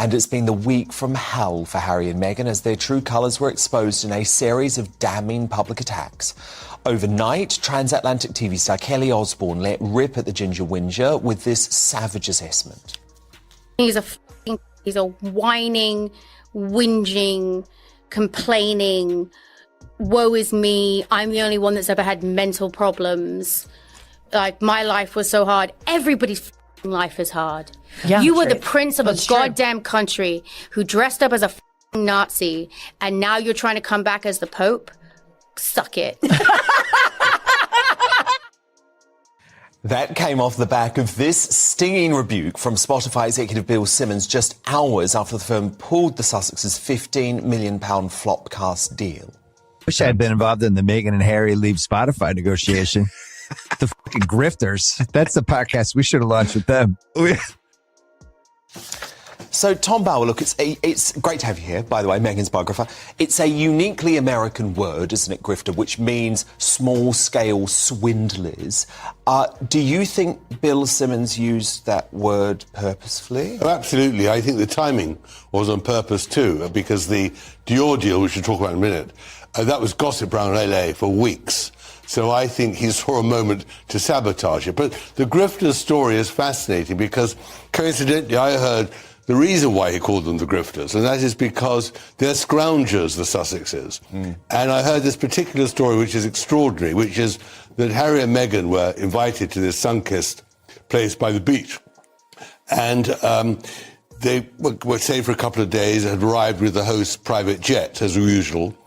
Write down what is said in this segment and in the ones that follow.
And it's been the week from hell for Harry and Meghan as their true colours were exposed in a series of damning public attacks. Overnight, transatlantic TV star Kelly Osbourne let rip at the Ginger Whinger with this savage assessment. He's a whining, whinging, complaining, woe is me, I'm the only one that's ever had mental problems. Like, my life was so hard. Everybody's life is hard. Yeah, you were the prince of a That's true. goddamn country who dressed up as a Nazi, and now you're trying to come back as the Pope? Suck it. That came off the back of this stinging rebuke from Spotify executive Bill Simmons just hours after the firm pulled the Sussexes' £15 million Flopcast deal. Wish I had been involved in the Meghan and Harry leave Spotify negotiation. The fucking Grifters. That's the podcast we should have launched with them. So, Tom Bauer, look, it's great to have you here, by the way, Meghan's biographer. It's a uniquely American word, isn't it, grifter, which means small-scale swindlers. Do you think Bill Simmons used that word purposefully? Oh, absolutely. I think the timing was on purpose too, because the Dior deal, which we'll talk about in a minute, that was gossip around LA for weeks. So I think he saw a moment to sabotage it. But the Grifters story is fascinating because, coincidentally, I heard the reason why he called them the Grifters, and that is because they're scroungers, the Sussexes. And I heard this particular story, which is extraordinary, which is that Harry and Meghan were invited to this sun-kissed place by the beach. And they were staying for a couple of days, had arrived with the host's private jet, as usual,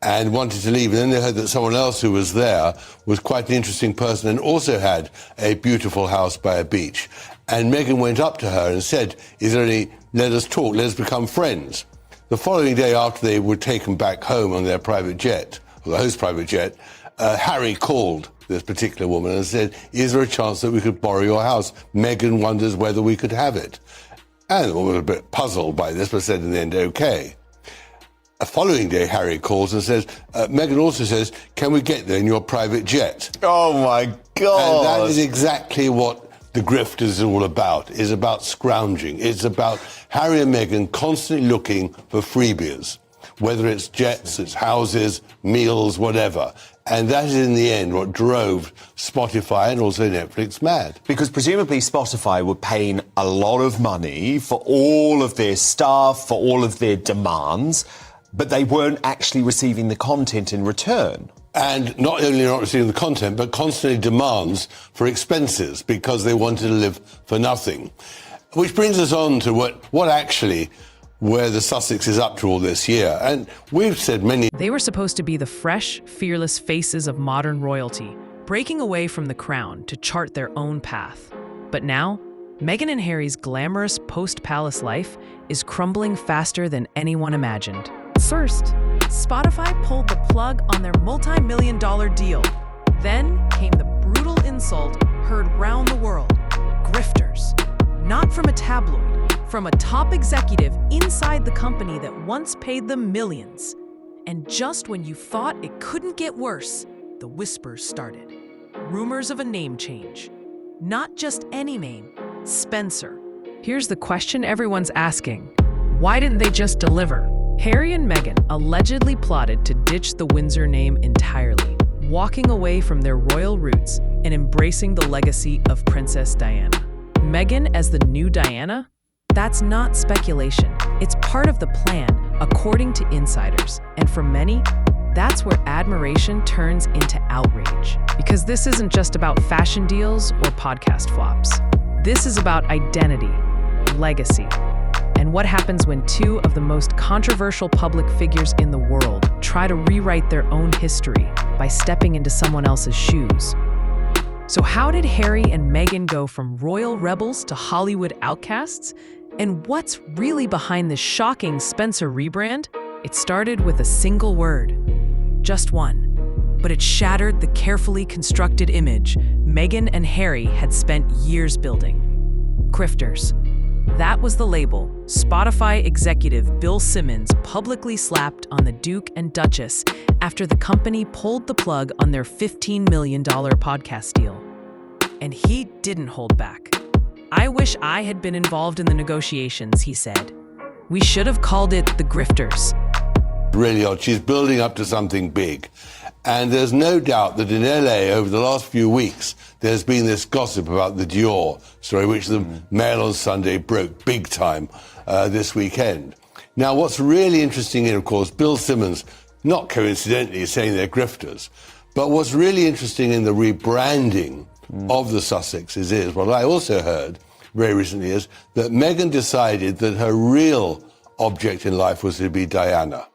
and wanted to leave. And then they heard that someone else who was there was quite an interesting person and also had a beautiful house by a beach. And Meghan went up to her and said, let us talk, let us become friends. The following day, after they were taken back home on their private jet, or the host's private jet, Harry called this particular woman and said, is there a chance that we could borrow your house? Meghan wonders whether we could have it. And the woman was a bit puzzled by this, but said in the end, okay. The following day, Harry calls and says, Meghan also says, can we get there in your private jet? Oh, my God. And that is exactly what the Grifters is all about. It's about scrounging. It's about Harry and Meghan constantly looking for freebies, whether it's jets, it's houses, meals, whatever. And that is, in the end, what drove Spotify and also Netflix mad. Because presumably Spotify were paying a lot of money for all of their stuff, for all of their demands, but they weren't actually receiving the content in return. And not only not receiving the content, but constantly demands for expenses because they wanted to live for nothing. Which brings us on to what actually where the Sussex is up to all this year. And we've said many... They were supposed to be the fresh, fearless faces of modern royalty, breaking away from the crown to chart their own path. But now, Meghan and Harry's glamorous post-palace life is crumbling faster than anyone imagined. First, Spotify pulled the plug on their multi-million-dollar deal. Then came the brutal insult heard round the world. Grifters. Not from a tabloid, from a top executive inside the company that once paid them millions. And just when you thought it couldn't get worse, the whispers started. Rumors of a name change. Not just any name, Spencer. Here's the question everyone's asking. Why didn't they just deliver? Harry and Meghan allegedly plotted to ditch the Windsor name entirely, walking away from their royal roots and embracing the legacy of Princess Diana. Meghan as the new Diana? That's not speculation. It's part of the plan, according to insiders. And for many, that's where admiration turns into outrage. Because this isn't just about fashion deals or podcast flops. This is about identity, legacy, and what happens when two of the most controversial public figures in the world try to rewrite their own history by stepping into someone else's shoes. So how did Harry and Meghan go from royal rebels to Hollywood outcasts? And what's really behind this shocking Spencer rebrand? It started with a single word. Just one. But it shattered the carefully constructed image Meghan and Harry had spent years building. Grifters. That was the label Spotify executive Bill Simmons publicly slapped on the Duke and Duchess after the company pulled the plug on their $15 million podcast deal. And he didn't hold back. I wish I had been involved in the negotiations, he said. We should have called it the Grifters. Really odd. She's building up to something big. And there's no doubt that in LA over the last few weeks, there's been this gossip about the Dior story, which the Mail on Sunday broke big time this weekend. Now, what's really interesting is, of course, Bill Simmons, not coincidentally, is saying they're grifters. But what's really interesting in the rebranding of the Sussexes is, what I also heard very recently is, that Meghan decided that her real object in life was to be Diana.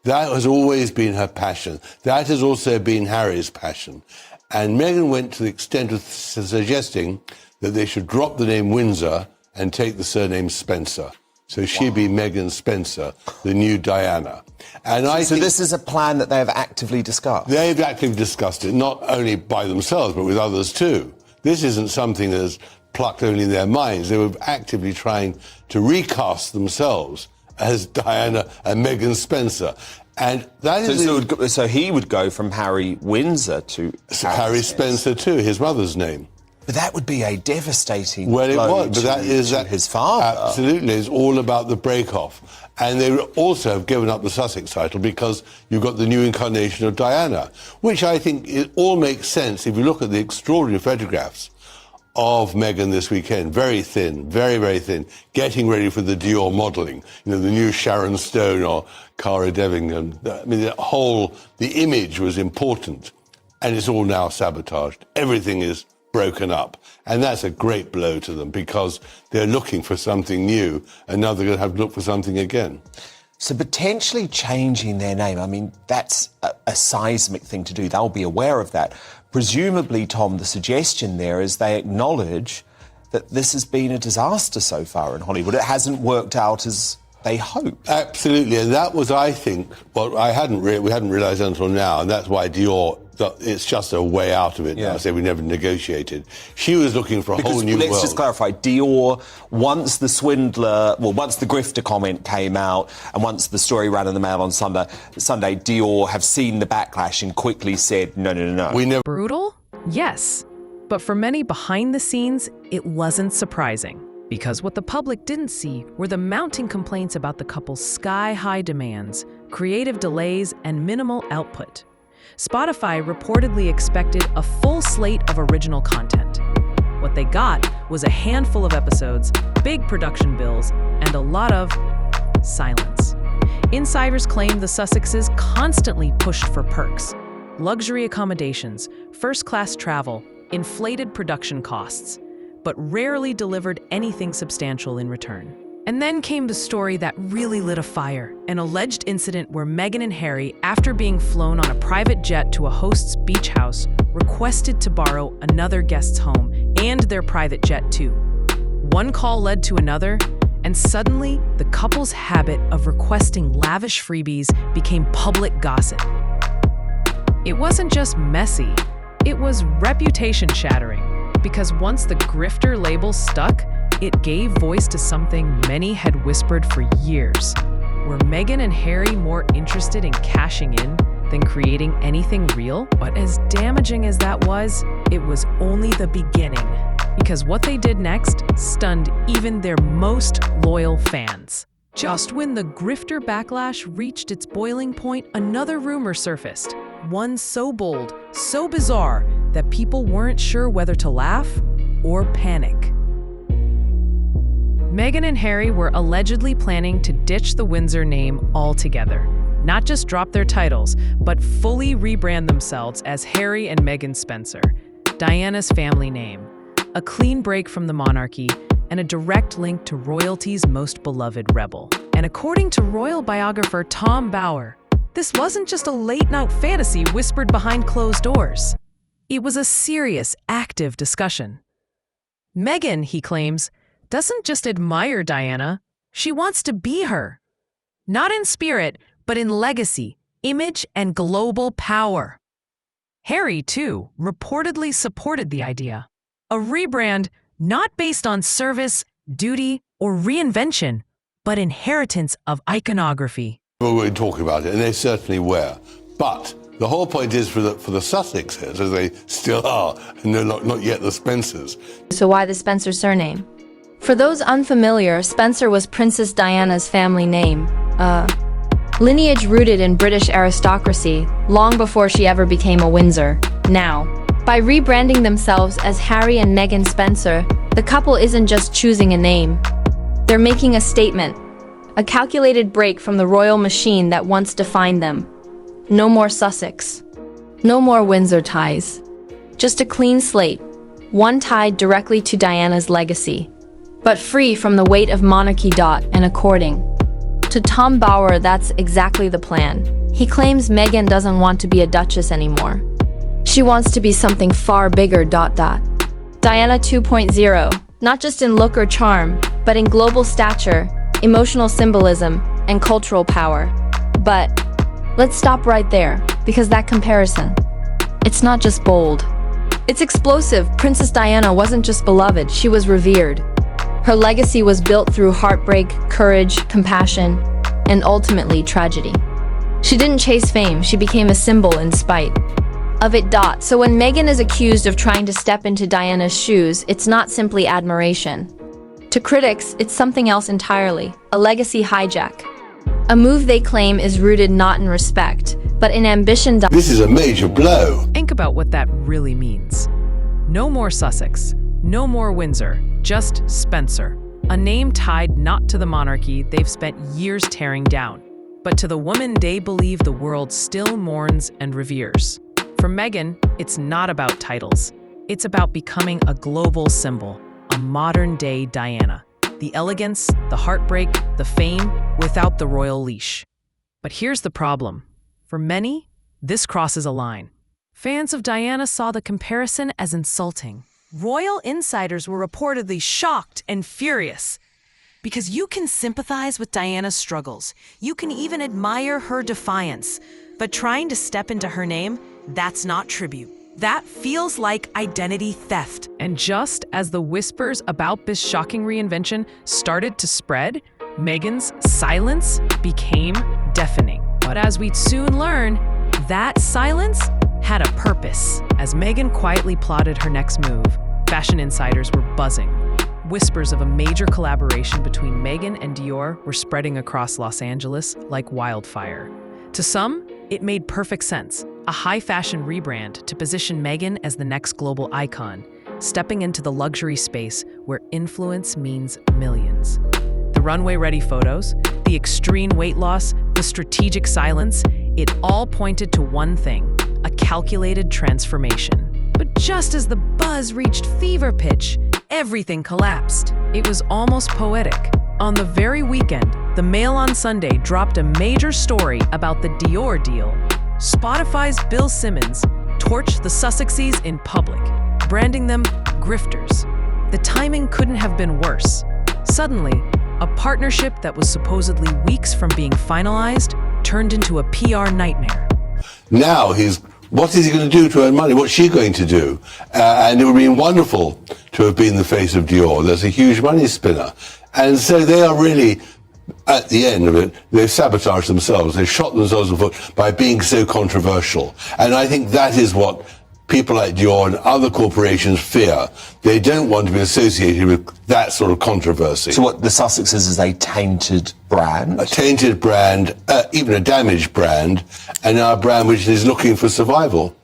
That has always been her passion. That has also been Harry's passion. And Meghan went to the extent of suggesting that they should drop the name Windsor and take the surname Spencer. So she'd be Meghan Spencer, the new Diana. And I think this is a plan that they have actively discussed? They've actively discussed it, not only by themselves, but with others too. This isn't something that's plucked only in their minds. They were actively trying to recast themselves as Diana and Meghan Spencer. And that is... So he would go from Harry Windsor to... Harry Spencer too, his mother's name. But that would be a devastating Well, it blow was, but that is to his father. Absolutely, it's all about the break-off. And they also have given up the Sussex title because you've got the new incarnation of Diana, which I think it all makes sense if you look at the extraordinary photographs of Meghan this weekend. Very thin, very, very thin, getting ready for the Dior modelling. You know, the new Sharon Stone or Cara Delevingne. I mean, the image was important, and it's all now sabotaged. Everything is broken up. And that's a great blow to them because they're looking for something new, and now they're going to have to look for something again. So potentially changing their name, I mean, that's a seismic thing to do. They'll be aware of that. Presumably, Tom, the suggestion there is they acknowledge that this has been a disaster so far in Hollywood. It hasn't worked out as they hoped. Absolutely, and that was, I think, what we hadn't realised until now, and that's why Dior, it's just a way out of it. Yeah. I say we never negotiated. She was looking for a whole new world. Let's just clarify, Dior, once the grifter comment came out, and once the story ran in the Mail on Sunday, Dior have seen the backlash and quickly said, no. We never... Brutal? Yes. But for many behind the scenes, it wasn't surprising. Because what the public didn't see were the mounting complaints about the couple's sky-high demands, creative delays, and minimal output. Spotify reportedly expected a full slate of original content. What they got was a handful of episodes, big production bills, and a lot of silence. Insiders claim the Sussexes constantly pushed for perks, luxury accommodations, first-class travel, inflated production costs, but rarely delivered anything substantial in return. And then came the story that really lit a fire, an alleged incident where Meghan and Harry, after being flown on a private jet to a host's beach house, requested to borrow another guest's home and their private jet too. One call led to another, and suddenly the couple's habit of requesting lavish freebies became public gossip. It wasn't just messy, it was reputation-shattering. Because once the grifter label stuck, it gave voice to something many had whispered for years. Were Meghan and Harry more interested in cashing in than creating anything real? But as damaging as that was, it was only the beginning. Because what they did next stunned even their most loyal fans. Just when the grifter backlash reached its boiling point, another rumor surfaced. One so bold, so bizarre, that people weren't sure whether to laugh or panic. Meghan and Harry were allegedly planning to ditch the Windsor name altogether. Not just drop their titles, but fully rebrand themselves as Harry and Meghan Spencer, Diana's family name. A clean break from the monarchy and a direct link to royalty's most beloved rebel. And according to royal biographer Tom Bower, this wasn't just a late-night fantasy whispered behind closed doors. It was a serious, active discussion. Meghan, he claims, doesn't just admire Diana, she wants to be her. Not in spirit, but in legacy, image, and global power. Harry, too, reportedly supported the idea. A rebrand not based on service, duty, or reinvention, but inheritance of iconography. Well, we're talking about it, and they certainly were. But the whole point is for the Sussexes, as they still are, and they're not yet the Spencers. So why the Spencer surname? For those unfamiliar, Spencer was Princess Diana's family name. Lineage rooted in British aristocracy, long before she ever became a Windsor. Now, by rebranding themselves as Harry and Meghan Spencer, the couple isn't just choosing a name. They're making a statement, a calculated break from the royal machine that once defined them. No more Sussex. No more Windsor ties. Just a clean slate, one tied directly to Diana's legacy, but free from the weight of monarchy. And according to Tom Bower, that's exactly the plan. He claims Meghan doesn't want to be a duchess anymore. She wants to be something far bigger. Diana 2.0, not just in look or charm, but in global stature, emotional symbolism, and cultural power. But let's stop right there, because that comparison, it's not just bold. It's explosive. Princess Diana wasn't just beloved, she was revered. Her legacy was built through heartbreak, courage, compassion, and ultimately tragedy. She didn't chase fame, she became a symbol in spite of it. So when Meghan is accused of trying to step into Diana's shoes, it's not simply admiration. To critics, it's something else entirely, a legacy hijack. A move they claim is rooted not in respect, but in ambition. This is a major blow. Think about what that really means. No more Sussex, no more Windsor, just Spencer. A name tied not to the monarchy they've spent years tearing down, but to the woman they believe the world still mourns and reveres. For Meghan, it's not about titles. It's about becoming a global symbol, a modern-day Diana. The elegance, the heartbreak, the fame, without the royal leash. But here's the problem. For many, this crosses a line. Fans of Diana saw the comparison as insulting. Royal insiders were reportedly shocked and furious. Because you can sympathize with Diana's struggles. You can even admire her defiance. But trying to step into her name, that's not tribute. That feels like identity theft. And just as the whispers about this shocking reinvention started to spread, Meghan's silence became deafening. But as we'd soon learn, that silence had a purpose. As Meghan quietly plotted her next move, fashion insiders were buzzing. Whispers of a major collaboration between Meghan and Dior were spreading across Los Angeles like wildfire. To some, it made perfect sense. A high-fashion rebrand to position Meghan as the next global icon, stepping into the luxury space where influence means millions. The runway-ready photos, the extreme weight loss, the strategic silence, it all pointed to one thing, a calculated transformation. But just as the buzz reached fever pitch, everything collapsed. It was almost poetic. On the very weekend, the Mail on Sunday dropped a major story about the Dior deal. Spotify's Bill Simmons torched the Sussexes in public, branding them Grifters. The timing couldn't have been worse. Suddenly, a partnership that was supposedly weeks from being finalized turned into a PR nightmare. Now what is he going to do to earn money? What's she going to do? And it would have been wonderful to have been the face of Dior. There's a huge money spinner. And so they are really, at the end of it, they've sabotaged themselves. They've shot themselves in the foot by being so controversial. And I think that is what people like Dior and other corporations fear. They don't want to be associated with that sort of controversy. So what, the Sussexes is a tainted brand? A tainted brand, even a damaged brand, and now a brand which is looking for survival.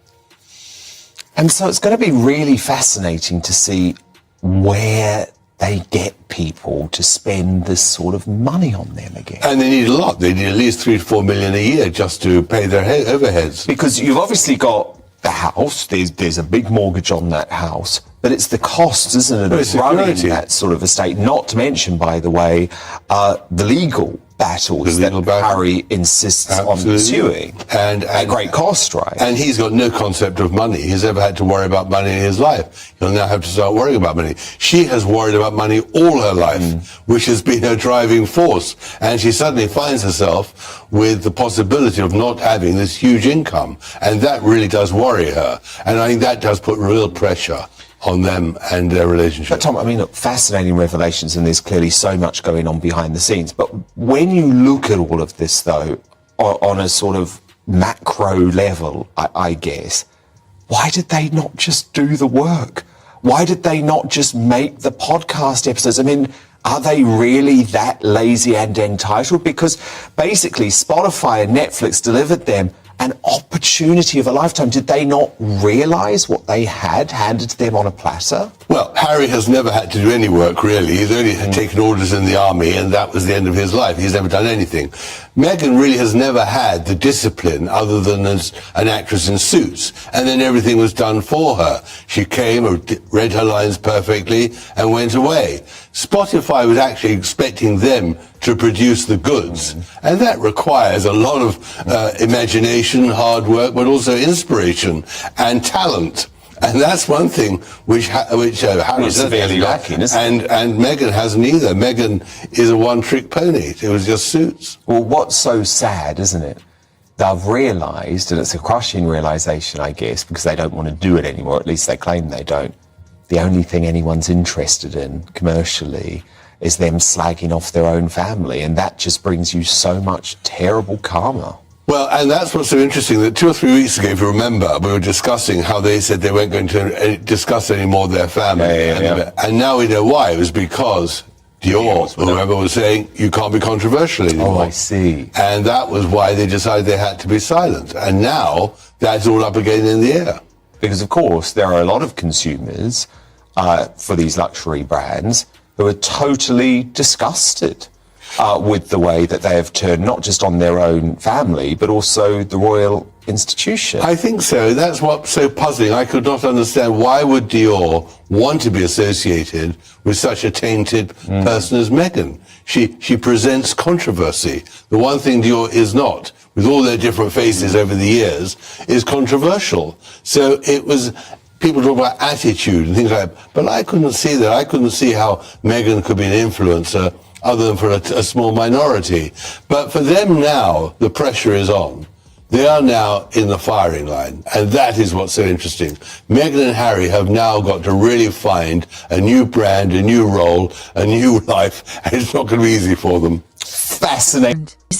And so it's going to be really fascinating to see where they get people to spend this sort of money on them again. And they need a lot. They need at least 3 to 4 million a year just to pay their overheads. Because you've obviously got the house, there's a big mortgage on that house, but it's the costs, isn't it, of running that sort of estate, not to mention, by the way, the legal battles that Harry insists on pursuing and at great cost, right? And he's got no concept of money. He's never had to worry about money in his life. He'll now have to start worrying about money. She has worried about money all her life, which has been her driving force. And she suddenly finds herself with the possibility of not having this huge income. And that really does worry her. And I think that does put real pressure on them and their relationship. But Tom, I mean, look, fascinating revelations, and there's clearly so much going on behind the scenes. But when you look at all of this, though, on a sort of macro level, I guess, why did they not just do the work? Why did they not just make the podcast episodes? I mean, are they really that lazy and entitled? Because basically Spotify and Netflix delivered them an opportunity of a lifetime. Did they not realise what they had handed to them on a platter? Well, Harry has never had to do any work, really. He's only taken orders in the army, and that was the end of his life. He's never done anything. Meghan really has never had the discipline other than as an actress in Suits, and then everything was done for her. She came, read her lines perfectly, and went away. Spotify was actually expecting them to produce the goods, and that requires a lot of imagination, hard work, but also inspiration and talent. And that's one thing which Harry severely lacking, isn't it? And Meghan hasn't either. Meghan is a one-trick pony. It was just Suits. Well, what's so sad, isn't it? They've realised, and it's a crushing realisation, I guess, because they don't want to do it anymore, at least they claim they don't. The only thing anyone's interested in commercially is them slagging off their own family, and that just brings you so much terrible karma. Well, and that's what's so interesting, that 2 or 3 weeks ago, if you remember, we were discussing how they said they weren't going to discuss any more their family. And now we know why. It was because Dior, or whoever, was saying, you can't be controversial anymore. Oh, I see. And that was why they decided they had to be silent. And now that's all up again in the air. Because, of course, there are a lot of consumers for these luxury brands who are totally disgusted with the way that they have turned not just on their own family, but also the royal institution. I think so. That's what's so puzzling. I could not understand, why would Dior want to be associated with such a tainted person as Meghan? She presents controversy. The one thing Dior is not, with all their different faces over the years, is controversial. So it was... People talk about attitude and things like that, but I couldn't see that. I couldn't see how Meghan could be an influencer other than for a small minority. But for them now, the pressure is on. They are now in the firing line, and that is what's so interesting. Meghan and Harry have now got to really find a new brand, a new role, a new life, and it's not going to be easy for them. Fascinating.